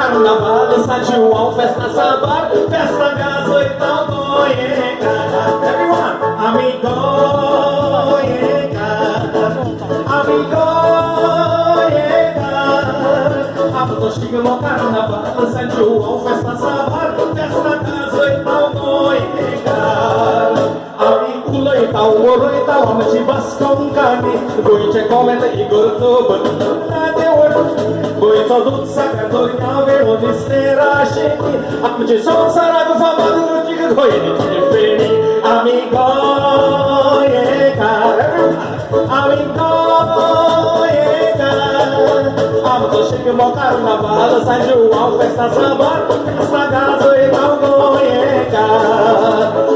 carnaval, São João, festa sambar, festa gasoitão, goiega. Everyone, amigoiega, amigoiega. Amanhã chega no carnaval, São João, festa sambar, festa gasoitão, goiega. Amiculoitão, moroitão, amati bascão cani, goiche cometa e gordo, goicho do sacatorial, veronisteira, cheque, amati som sarago, famado, diga goiene, tifeni, amigoiega, amigoiega. Amanhã chega no carnaval, São João, festa sambar, festa gasoitão, goiega.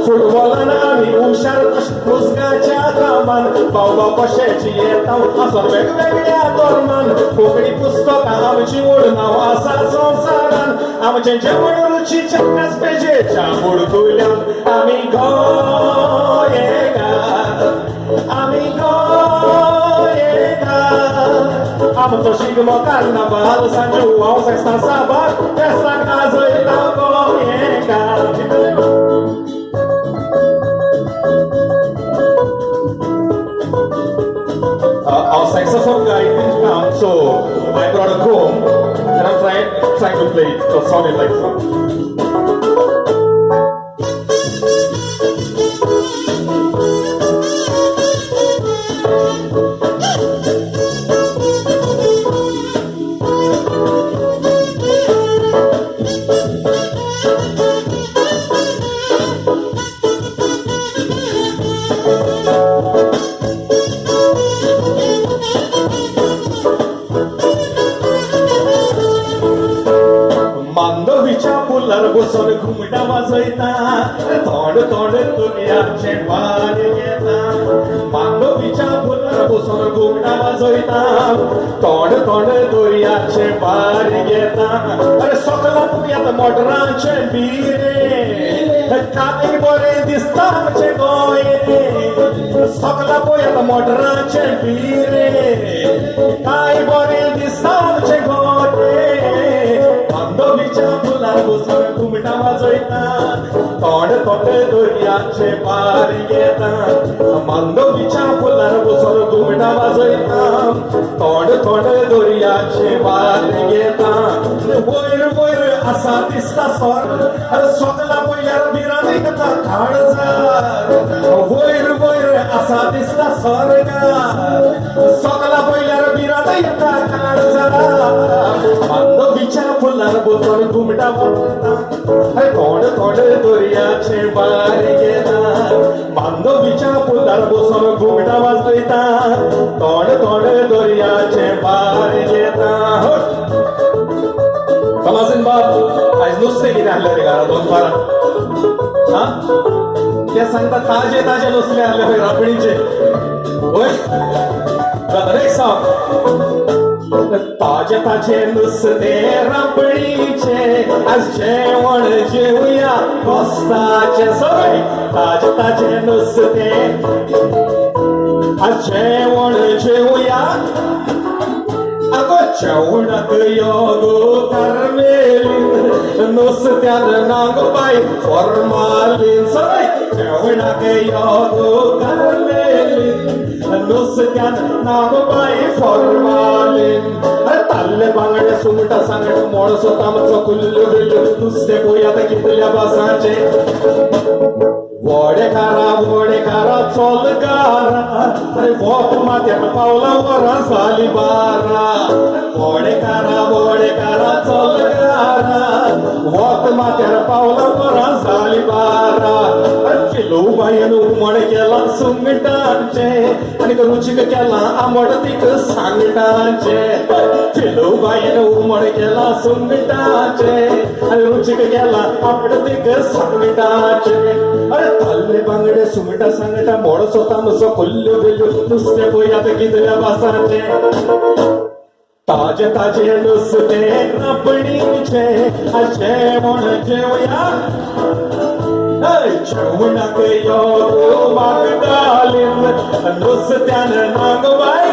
Furbolana, amigo, chartas, musgacha, kaman, bau pochete, etão, a sua vega, dorman, pokri pustoka, amchi urna, asa sonsaran, amchi jamuru, chicha, naspejecha, murgulham, amigoiega, amigoiega. Amanhã chega no carnaval, São João, festa sambar, festa gasoitão, goiega. Our saxophone guy didn't come, so I brought a comb and I'm trying to play it to sound it like so. Bosson घुमटा वाजयता तोंड तोंड दुनियाचे वार घेता मांडवीच्या फुलार बसून घुमटा वाजयता तोंड तोंड दुनियाचे वार घेता अरे सगळा पुण्यात मोटरांचे बिरे काय बरे दिसता आमचे गोंये सगळा पुण्यात मोटरांचे बिरे काय बरे दिसता आमचे गोंये मांडवीच्या फुलार बसून घुमटा वाजयता तोंड तोंड दुनियाचे पार घेता मांडवीच्या फुलार बसून घुमटा वाजयता तोंड तोंड दुनियाचे पार घेता वयर वयर असा दिसता स्वर्ग सगळा पयल्यार बिरान येता काळजार वयर वयर असा दिसता स्वर्ग सगळा पयल्यार बिरान येता काळजार मांडवीच्या फुलार बसून घुमटा वाजयता तोंड तोंड दुनियाचे पार घेता मांडवीच्या फुलार बसून घुमटा वाजयता तोंड तोंड दुनियाचे पार घेता कमासीन बाप आज नुसते कितें हाडले रे घरा दोन बारा हा ते सांगता ताजे ताजे नुसते हाडले खंय रापणीचे होय एक सांग ताजे ताजे नुसते रापणीचे आज जेवण जेवया कोस्ताचे सगळे ताजे ताजे नुसते आज जेवण जेवया अगो जेवणाक योगो कार्मेलीन नुसत्यान नागबाई फॉर्मालीन सगळे जेवणाक योगो कार्मेलीन नुसत्यान नागबाई फॉर्मालीन ताल्ले बांगडे सुंगटा सांगट मोळसो तामचो कुल्ल्यो बिल्ल्यो नुसते पोयात कितल्या बासाचे वडे खारा चोलगारा अरे वोप माथ्याक पावला वरां जाली बारा वडे खारा चोलगारा वोप माथ्यार पावला वरां जाली बारा किलो बायन उमण केला सुंगटांचे आनी रुचीक केला आंबट तीक सांगटांचे किलो बायन उमण केला सुंगटांचे आनी रुचीक केला आंबट तीक सांगटांचे अरे ताल्ले बांगडे सुंगटा सांगटा मोडसो तामसो कुल्ल्यो बिल्ल्यो नुसते पोयात कितल्या बासाचे ताजे ताजे नुसते रापणीचे जेवण जेवया जेवणाक योगो मागदालीन नुसत्यान नागबाई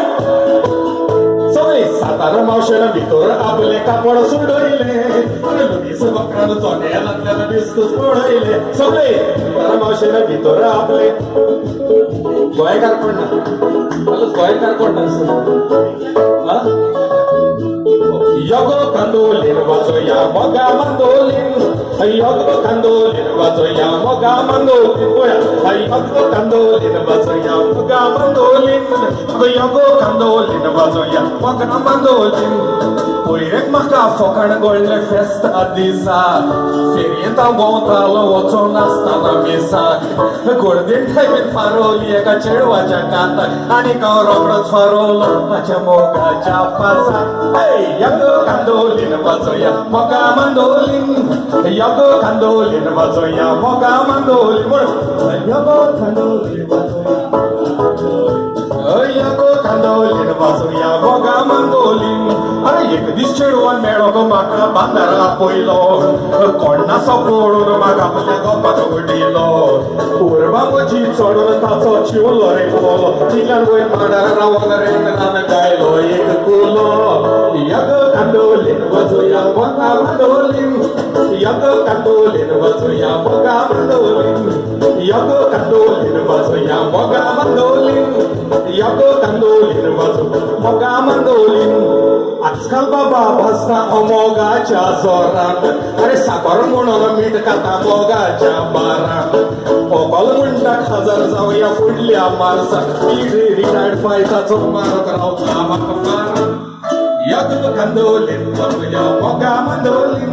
सगळी सातारा मावशेन भितर आपले कापड सोडयले अरे लगेच बकरानं चोट्याला दिसतोच पळयले सगळे तर मावशेला भितर आपले गोंयकार कोण ना गोंयकार कोण ना Yogo kandolin wazoya moga mandolin Yogo kandolin wazoya moga mandolin Yogo kandolin wazoya moga mandolin Yogo kandolin wazoya moga mandolin Poirek maka fokan golle festa disa Ferienta gontala ocho nasta na mesa Gordin thaimin faroli eka chedwacha kata Ani kaurobrat farolo macha moga chapasa Hey Yogo kandolin wazoya moga mandolin Yogo kandolin wazoya moga mandolin Yogo kandolin Yogo kandolin wazoya moga mandolin Are ek dis chedwan melo ko maka bandara poilo Konna sapodun maga apल्या gopat gudilo Urba mochi chodun taso chiulo re polo Tilan goy madara rawala re nana gailo ek kulo Yogo kandolin wazoya moga mandolin Yogo kandolin wazoya moga mandolin Yogo kandolin wazoya moga mandolin Yogo kandolin wazoya moga mandolin आजकाल बाबा भसता अमोगाच्या जोरान अरे साखर म्हणून मीठ खाता मोगाच्या बारान occult म्हणटा खाजार जावया फुडल्या मारसाक रिटायर्ड पायताचो मारत रावता म्हाका मार Yogo kandolin wazoya moga mandolin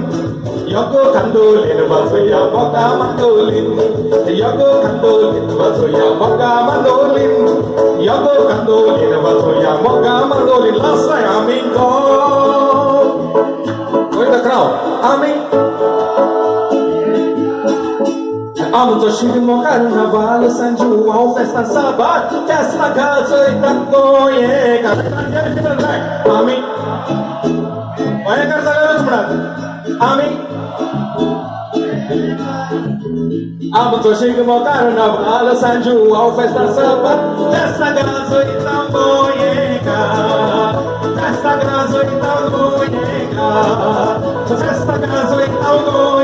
Yogo kandolin wazoya moga mandolin Yogo kandolin wazoya moga mandolin Yogo kandolin wazoya moga mandolin Last time amin go With the crowd amin Amto shimo carnaval San João festa sabat Festa casa e tantoye Amin गोंयकार सगळ्यांनाच म्हणा आम्ही आमचो Shigmo कार्नावाल San João festa sabat Festa gratuita goiega Festa gratuita goiega Festa gratuita goiega